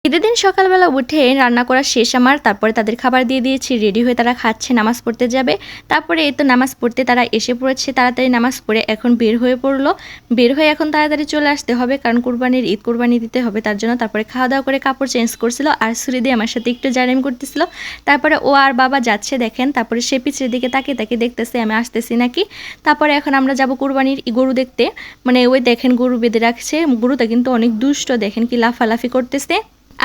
ঈদের দিন সকালবেলা উঠে রান্না করা শেষ আমার। তারপরে তাদের খাবার দিয়ে দিয়েছি, রেডি হয়ে তারা খাচ্ছে, নামাজ পড়তে যাবে। তারপরে এই তো নামাজ পড়তে তারা এসে পড়েছে, তাড়াতাড়ি নামাজ পড়ে এখন বের হয়ে পড়লো। বের হয়ে এখন তাড়াতাড়ি চলে আসতে হবে, কারণ কুরবানির ঈদ কুরবানি দিতে হবে তার জন্য। তারপরে খাওয়া দাওয়া করে কাপড় চেঞ্জ করছিল, আর সুরি দিয়ে আমার সাথে একটু জারেম করতেছিল। তারপরে ও আর বাবা যাচ্ছে দেখেন, তারপরে সে পিছের দিকে তাকিয়ে তাকিয়ে দেখতেছে আমি আসতেছি নাকি। তারপরে এখন আমরা যাব কুরবানির গরু দেখতে, মানে ওই দেখেন গরু বেঁধে রাখছে, গরুটা কিন্তু অনেক দুষ্ট, দেখেন কি লাফালাফি করতেছে।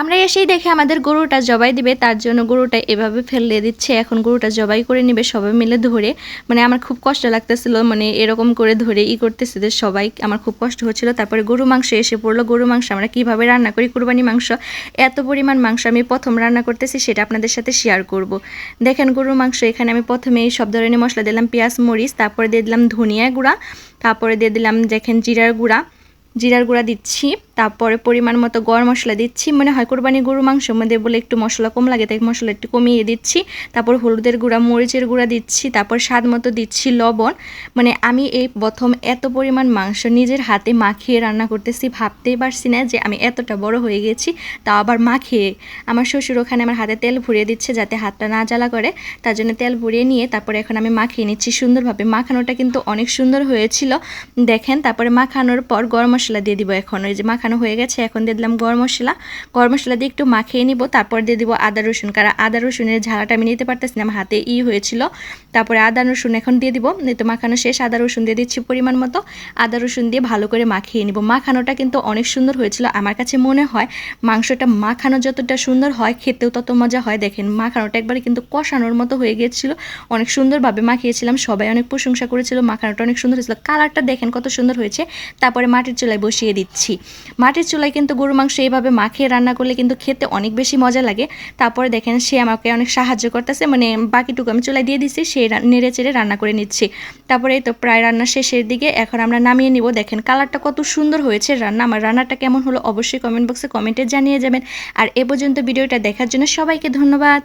আমরা এসেই দেখে আমাদের গরুটা জবাই দিবে, তার জন্য গরুটা এভাবে ফেলে দিচ্ছে। এখন গরুটা জবাই করে নেবে সবাই মিলে ধরে, মানে আমার খুব কষ্ট লাগতেছিল, মানে এরকম করে ধরে করতেছিল সবাই, আমার খুব কষ্ট হচ্ছিল। তারপরে গরু মাংস এসে পড়লো। গরু মাংস আমরা কিভাবে রান্না করি, কুরবানি মাংস এত পরিমাণ মাংস আমি প্রথম রান্না করতেছি, সেটা আপনাদের সাথে শেয়ার করব। দেখেন গরুর মাংস এখানে আমি প্রথমে সব ধরনের মশলা দিলাম, পেঁয়াজ মরিচ, তারপরে দিয়ে দিলাম ধনিয়া গুঁড়া, তারপরে দিয়ে দিলাম দেখেন জিরার গুঁড়া দিচ্ছি। তারপরে পরিমাণ মতো গরম মশলা দিচ্ছি, মনে হয় কোরবানি গরু মাংসের মধ্যে বলে একটু মশলা কম লাগে, তাই মশলা একটু কমিয়ে দিচ্ছি। তারপর হলুদের গুঁড়া, মরিচের গুঁড়া দিচ্ছি, তারপর স্বাদ মতো দিচ্ছি লবণ। মানে আমি এই প্রথম এত পরিমাণ মাংস নিজের হাতে মাখিয়ে রান্না করতেছি, ভাবতেই পারছি না যে আমি এতটা বড় হয়ে গেছি, তাও আবার মাখিয়ে। আমার শ্বশুর ওখানে আমার হাতে তেল ভরিয়ে দিচ্ছে যাতে হাতটা না জ্বালা করে, তার জন্য তেল ভরিয়ে নিয়ে তারপরে এখন আমি মাখিয়ে নিচ্ছি সুন্দরভাবে। মাখানোটা কিন্তু অনেক সুন্দর হয়েছিল দেখেন। তারপরে মাখানোর পর গরম মশলা দিয়ে দিব। এখন ওই যে মাখানো হয়ে গেছে, এখন দিয়ে দিলাম গরম মশলা দিয়ে একটু মাখিয়ে নিব। তারপর দিয়ে দিব আদা রসুন, কারণ আদা রসুনের ঝালাটা আমি নিতে পারতেছি না, আমার হাতে হয়েছিল। তারপরে আদা রসুন এখন দিয়ে দিব, তো মাখানো শেষ। আদা রসুন দিয়ে দিচ্ছি পরিমাণ মতো, আদা রসুন দিয়ে ভালো করে মাখিয়ে নিব। মাখানোটা কিন্তু অনেক সুন্দর হয়েছিল, আমার কাছে মনে হয় মাংসটা মাখানো যতটা সুন্দর হয় খেতেও তত মজা হয়। দেখেন মাখানোটা একবারে কিন্তু কষানোর মতো হয়ে গিয়েছিল, অনেক সুন্দরভাবে মাখিয়েছিলাম, সবাই অনেক প্রশংসা করেছিল, মাখানোটা অনেক সুন্দর হয়েছিল, কালারটা দেখেন কত সুন্দর হয়েছে। তারপরে মাটির চুলায় বসিয়ে দিচ্ছি। মাটির চুলায় কিন্তু গরু মাংস এইভাবে মাখিয়ে রান্না করলে কিন্তু খেতে অনেক বেশি মজা লাগে। তারপরে দেখেন সে আমাকে অনেক সাহায্য করতেছে, মানে বাকিটুকু আমি চুলায় দিয়ে দিচ্ছি, সে নেড়ে চেড়ে রান্না করে নিচ্ছি। তারপরে এই তো প্রায় রান্না শেষের দিকে, এখন আমরা নামিয়ে নিব। দেখেন কালারটা কত সুন্দর হয়েছে রান্না। আমার রান্নাটা কেমন হলো অবশ্যই কমেন্ট বক্সে কমেন্টে জানিয়ে যাবেন। আর এ পর্যন্ত ভিডিওটা দেখার জন্য সবাইকে ধন্যবাদ।